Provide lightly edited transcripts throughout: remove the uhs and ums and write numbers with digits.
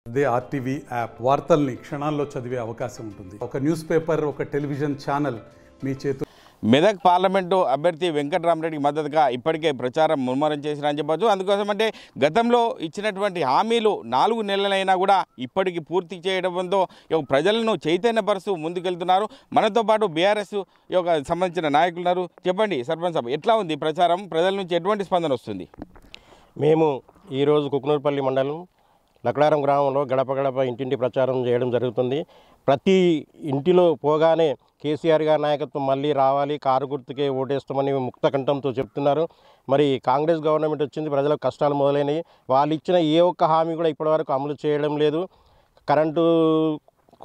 అదే RTV app వార్తల్ని క్షణాల్లో చదివే అవకాశం ఉంటుంది. ఒక న్యూస్ పేపర్, ఒక టెలివిజన్ ఛానల్ మీ చేతుల్లో. మెదక్ పార్లమెంటు అభ్యర్థి వెంకటరామరెడ్డికి మద్దతుగా ఇప్పటికే ప్రచారం ముమ్మరం చేసిరని చెప్పొచ్చు. అందుకోసం అంటే గతంలో ఇచ్చినటువంటి హామీలు 4 నెలలైనా కూడా ఇప్పటికి పూర్తి చేయడంతో ప్రజలను చైతన్యపరుస్తూ ముందుకెళ్తున్నారు. మనతో పాటు బీఆర్ఎస్ సంబంధించిన నాయకులు ఉన్నారు. చెప్పండి సర్పంచ్ సాబ్, ఎట్లా ఉంది ప్రచారం? ప్రజల నుంచి ఎటువంటి స్పందన వస్తుంది? మేము ఈరోజు కుకునూరుపల్లి మండలం లక్డారం గ్రామంలో గడప గడప ఇంటింటి ప్రచారం చేయడం జరుగుతుంది. ప్రతి ఇంటిలో పోగానే కేసీఆర్ గారి నాయకత్వం మళ్ళీ రావాలి, కారు గుర్తుకే ఓటేస్తామని ముక్త కంఠంతో చెప్తున్నారు. మరి కాంగ్రెస్ గవర్నమెంట్ వచ్చింది, ప్రజలకు కష్టాలు మొదలైనవి. వాళ్ళు ఇచ్చిన ఏ ఒక్క హామీ కూడా ఇప్పటివరకు అమలు చేయడం లేదు. కరెంటు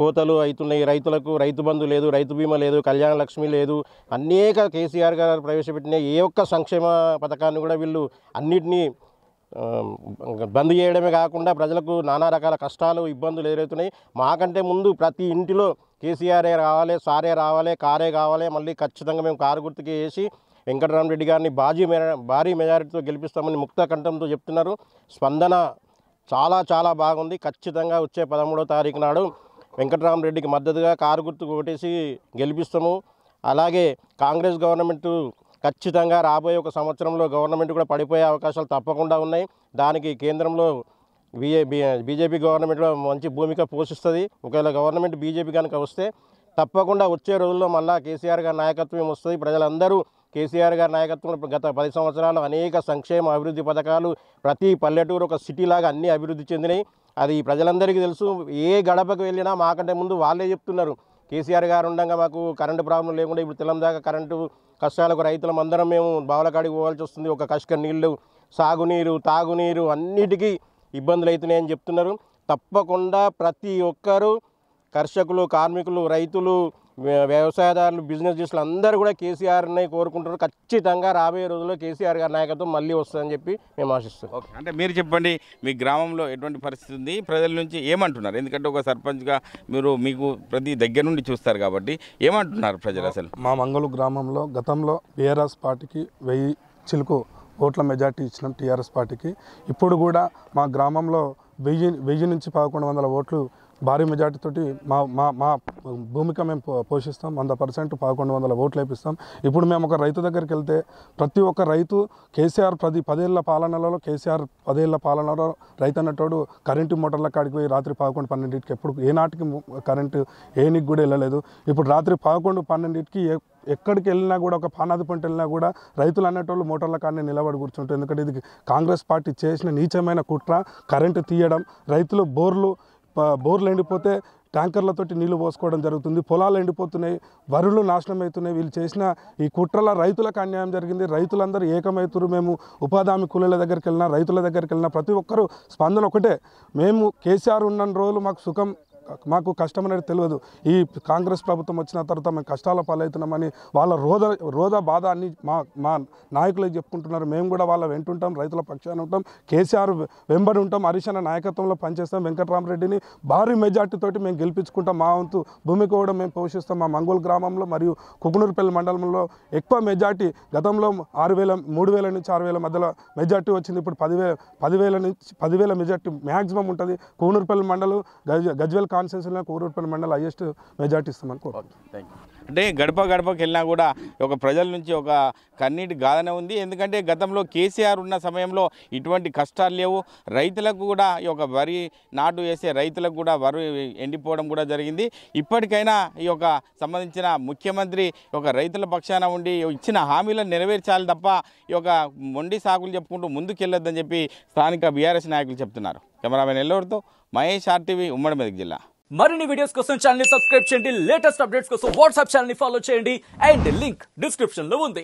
కోతలు అవుతున్నాయి, రైతులకు రైతు బంధు లేదు, రైతు బీమా లేదు, కళ్యాణ లక్ష్మి లేదు. అనేక కేసీఆర్ గారు ప్రవేశపెట్టిన ఏ ఒక్క సంక్షేమ పథకాన్ని కూడా వీళ్ళు అన్నిటినీ బంద్ చేయడమే కాకుండా ప్రజలకు నానా రకాల కష్టాలు, ఇబ్బందులు ఎదురవుతున్నాయి. మాకంటే ముందు ప్రతి ఇంటిలో కేసీఆరే రావాలి, సారే రావాలి, కారే కావాలి, మళ్ళీ ఖచ్చితంగా మేము కారు గుర్తుకి వేసి వెంకటరామరెడ్డి గారిని భారీ మెజారిటీతో గెలిపిస్తామని ముక్త కంఠంతో చెప్తున్నారు. స్పందన చాలా చాలా బాగుంది. ఖచ్చితంగా వచ్చే 13వ తారీఖు నాడు వెంకటరామరెడ్డికి మద్దతుగా కారు గుర్తుకు ఓటేసి గెలిపిస్తాము. అలాగే కాంగ్రెస్ గవర్నమెంట్ ఖచ్చితంగా రాబోయే ఒక సంవత్సరంలో గవర్నమెంట్ కూడా పడిపోయే అవకాశాలు తప్పకుండా ఉన్నాయి. దానికి కేంద్రంలో బీజేపీ గవర్నమెంట్లో మంచి భూమిక పోషిస్తుంది. ఒకవేళ గవర్నమెంట్ బీజేపీ కనుక వస్తే తప్పకుండా వచ్చే రోజుల్లో మళ్ళీ కేసీఆర్ గారి నాయకత్వం వస్తుంది. ప్రజలందరూ కేసీఆర్ గారి నాయకత్వంలో గత 10 సంవత్సరాలు అనేక సంక్షేమ అభివృద్ధి పథకాలు, ప్రతి పల్లెటూరు ఒక సిటీలాగా అన్నీ అభివృద్ధి చెందినాయి. అది ప్రజలందరికీ తెలుసు. ఏ గడపకు వెళ్ళినా మాకంటే ముందు వాళ్ళే చెప్తున్నారు, కేసీఆర్ గారు ఉండగా మాకు కరెంటు ప్రాబ్లం లేకుండా ఇప్పుడు తెలం దాకా కరెంటు కష్టాలకు రైతులం అందరం మేము బావులకాడికి పోవాల్సి వస్తుంది. ఒక కష్ట నీళ్లు, సాగునీరు, తాగునీరు అన్నిటికీ ఇబ్బందులు అవుతున్నాయని చెప్తున్నారు. తప్పకుండా ప్రతి ఒక్కరూ కర్షకులు, కార్మికులు, రైతులు, వ్యవసాయదారులు, బిజినెస్ చేసిన అందరూ కూడా కేసీఆర్ని కోరుకుంటున్నారు. ఖచ్చితంగా రాబోయే రోజుల్లో కేసీఆర్ గారి నాయకత్వం మళ్ళీ వస్తుందని చెప్పి మేము ఆశిస్తున్నాం. ఓకే, అంటే మీరు చెప్పండి, మీ గ్రామంలో ఎటువంటి పరిస్థితి ఉంది, ప్రజల నుంచి ఏమంటున్నారు? ఎందుకంటే ఒక సర్పంచ్గా మీకు ప్రతి దగ్గర నుండి చూస్తారు కాబట్టి ఏమంటున్నారు ప్రజలు? అసలు మా మంగళూరు గ్రామంలో గతంలో బీఆర్ఎస్ పార్టీకి 1000 చిలుకు ఓట్ల మెజార్టీ ఇచ్చినాం టీఆర్ఎస్ పార్టీకి. ఇప్పుడు కూడా మా గ్రామంలో 1000 నుంచి 1100 ఓట్లు భారీ మెజార్టీ తోటి మా భూమిక మేము పోషిస్తాం. 100% 1100 ఓట్లు వేపిస్తాం. ఇప్పుడు మేము ఒక రైతు దగ్గరికి వెళ్తే ప్రతి ఒక్క రైతు కేసీఆర్ 10 ఏళ్ల పాలనలో, కేసీఆర్ 10 ఏళ్ల పాలనలో రైతు అన్నట్టు కరెంటు మోటార్ల కాడికి పోయి రాత్రి 11, 12కి ఎప్పుడు ఏనాటికి కరెంటు ఏనికి కూడా వెళ్ళలేదు. ఇప్పుడు రాత్రి 11, 12కి ఎక్కడికి వెళ్ళినా కూడా, ఒక పానాది పంట వెళ్ళినా కూడా రైతులు అనేటోళ్ళు మోటార్ల కాడనే నిలబడి కూర్చుంటారు. ఎందుకంటే ఇది కాంగ్రెస్ పార్టీ చేసిన నీచమైన కుట్ర. కరెంటు తీయడం, రైతులు బోర్లు ఎండిపోతే ట్యాంకర్లతోటి నీళ్లు పోసుకోవడం జరుగుతుంది. పొలాలు ఎండిపోతున్నాయి, వరులు నాశనం అవుతున్నాయి. వీళ్ళు చేసిన ఈ కుట్రల రైతులకు అన్యాయం జరిగింది. రైతులందరూ ఏకమైతురు. మేము ఉపాధి హామీ కూలీల దగ్గరికి వెళ్ళినా, రైతుల దగ్గరికి వెళ్ళినా ప్రతి ఒక్కరూ స్పందన ఒకటే, మేము కేసీఆర్ ఉన్న రోజులు మాకు కష్టం అనేది తెలియదు. ఈ కాంగ్రెస్ ప్రభుత్వం వచ్చిన తర్వాత మేము కష్టాల పాలవుతున్నామని వాళ్ళ రోద బాధ అన్ని మా నాయకులకు చెప్పుకుంటున్నారు. మేము కూడా వాళ్ళ వెంటుంటాం, రైతుల పక్షాన ఉంటాం, కేసీఆర్ వెంబడి ఉంటాం, హరీష్ అన్న నాయకత్వంలో పనిచేస్తాం. వెంకటరామరెడ్డిని భారీ మెజార్టీతోటి మేము గెలిపించుకుంటాం. మా వంతు భూమిక కూడా మేము పోషిస్తాం. మా మంగళూరు గ్రామంలో మరియు కుకునూరుపల్లి మండలంలో ఎక్కువ మెజార్టీ, గతంలో 3,000 నుంచి 6,000 మధ్యలో మెజార్టీ వచ్చింది. ఇప్పుడు 10,000 మెజార్టీ మ్యాక్సిమం ఉంటుంది. కుకునూరుపల్లి మండలం, గజ్వేల్ కాన్స్టిట్యూన్సీలో కుకునూరుపల్లి మండలం హైయెస్ట్ మెజార్టీ ఇస్తామని కోరుకుంటున్నాం. అంటే గడపకి వెళ్ళినా కూడా ఒక ప్రజల నుంచి ఒక కన్నీటి గాథనే ఉంది. ఎందుకంటే గతంలో కేసీఆర్ ఉన్న సమయంలో ఇటువంటి కష్టాలు లేవు. రైతులకు కూడా ఈ యొక్క వరి నాటు వేసే రైతులకు కూడా వరి ఎండిపోవడం కూడా జరిగింది. ఇప్పటికైనా ఈ యొక్క సంబంధించిన ముఖ్యమంత్రి ఒక రైతుల పక్షాన ఉండి ఇచ్చిన హామీలను నెరవేర్చాలి తప్ప ఈ యొక్క మొండి సాకులు చెప్పుకుంటూ ముందుకెళ్ళొద్దని చెప్పి స్థానిక బీఆర్ఎస్ నాయకులు చెప్తున్నారు. కెమెరామెన్ ఎల్లూరుతో మహేష్, RTV, ఉమ్మడి మెదక్ జిల్లా. మరిన్ని వీడియోస్ కోసం ఛానల్ ని సబ్స్క్రైబ్ చేయండి. లేటెస్ట్ అప్డేట్స్ కోసం వాట్సాప్ ఛానల్ ని ఫాలో చేయండి. అండ్ లింక్ డిస్క్రిప్షన్ లో ఉంది.